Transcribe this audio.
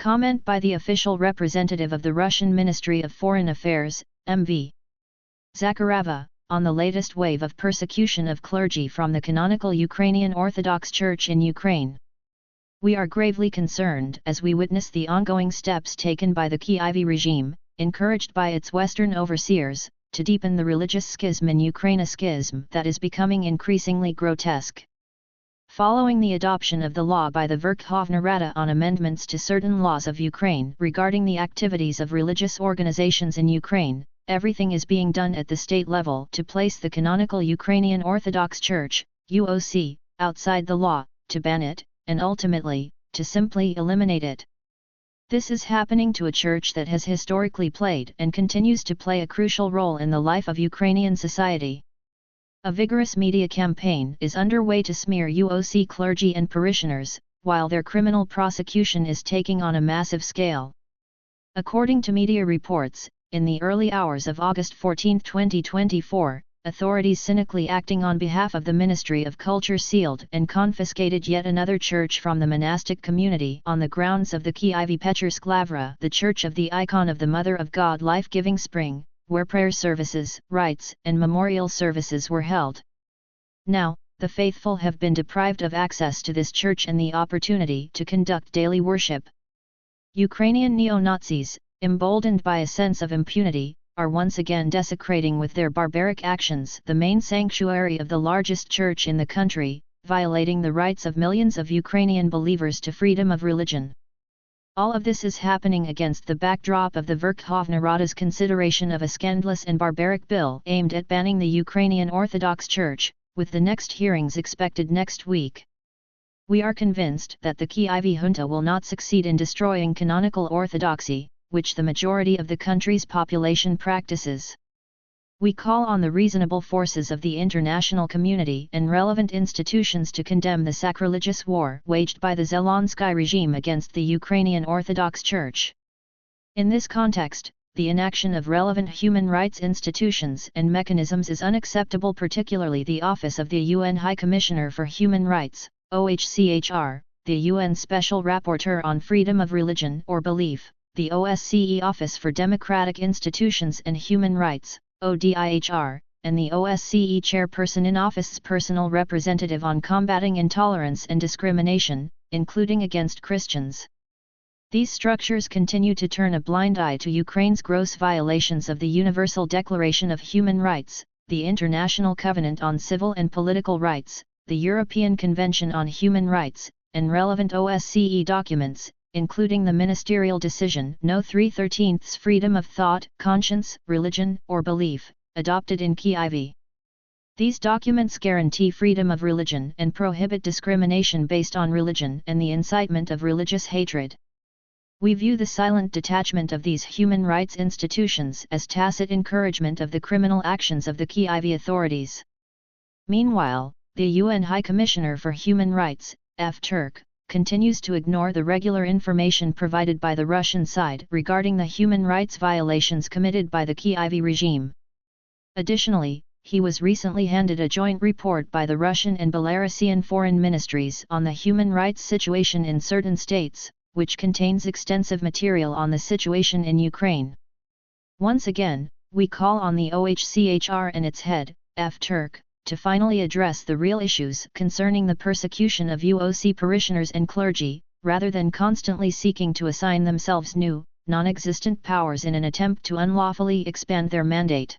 Comment by the official representative of the Russian Ministry of Foreign Affairs, M.V. Zakharova, on the latest wave of persecution of clergy from the canonical Ukrainian Orthodox Church in Ukraine. We are gravely concerned as we witness the ongoing steps taken by the Kyiv regime, encouraged by its Western overseers, to deepen the religious schism in Ukraine, a schism that is becoming increasingly grotesque. Following the adoption of the law by the Verkhovna Rada on amendments to certain laws of Ukraine regarding the activities of religious organizations in Ukraine, everything is being done at the state level to place the canonical Ukrainian Orthodox Church, UOC, outside the law, to ban it, and ultimately, to simply eliminate it. This is happening to a church that has historically played and continues to play a crucial role in the life of Ukrainian society. A vigorous media campaign is underway to smear UOC clergy and parishioners, while their criminal prosecution is taking on a massive scale. According to media reports, in the early hours of August 14, 2024, authorities cynically acting on behalf of the Ministry of Culture sealed and confiscated yet another church from the monastic community on the grounds of the Kyiv Pechersk Lavra, the church of the icon of the Mother of God Life-Giving Spring, where prayer services, rites, and memorial services were held. Now, the faithful have been deprived of access to this church and the opportunity to conduct daily worship. Ukrainian neo-Nazis, emboldened by a sense of impunity, are once again desecrating with their barbaric actions the main sanctuary of the largest church in the country, violating the rights of millions of Ukrainian believers to freedom of religion. All of this is happening against the backdrop of the Verkhovna Rada's consideration of a scandalous and barbaric bill aimed at banning the Ukrainian Orthodox Church, with the next hearings expected next week. We are convinced that the Kyiv junta will not succeed in destroying canonical orthodoxy, which the majority of the country's population practices. We call on the reasonable forces of the international community and relevant institutions to condemn the sacrilegious war waged by the Zelensky regime against the Ukrainian Orthodox Church. In this context, the inaction of relevant human rights institutions and mechanisms is unacceptable, particularly the Office of the UN High Commissioner for Human Rights, OHCHR, the UN Special Rapporteur on Freedom of Religion or Belief, the OSCE Office for Democratic Institutions and Human Rights, ODIHR, and the OSCE Chairperson in Office's Personal Representative on Combating Intolerance and Discrimination, including against Christians. These structures continue to turn a blind eye to Ukraine's gross violations of the Universal Declaration of Human Rights, the International Covenant on Civil and Political Rights, the European Convention on Human Rights, and relevant OSCE documents, including the Ministerial Decision No. 3/13 Freedom of Thought, Conscience, Religion, or Belief, adopted in Kyiv. These documents guarantee freedom of religion and prohibit discrimination based on religion and the incitement of religious hatred. We view the silent detachment of these human rights institutions as tacit encouragement of the criminal actions of the Kyiv authorities. Meanwhile, the UN High Commissioner for Human Rights, F. Turk, continues to ignore the regular information provided by the Russian side regarding the human rights violations committed by the Kyiv regime. Additionally, he was recently handed a joint report by the Russian and Belarusian foreign ministries on the human rights situation in certain states, which contains extensive material on the situation in Ukraine. Once again, we call on the OHCHR and its head, F. Turk, to finally address the real issues concerning the persecution of UOC parishioners and clergy, rather than constantly seeking to assign themselves new, non-existent powers in an attempt to unlawfully expand their mandate.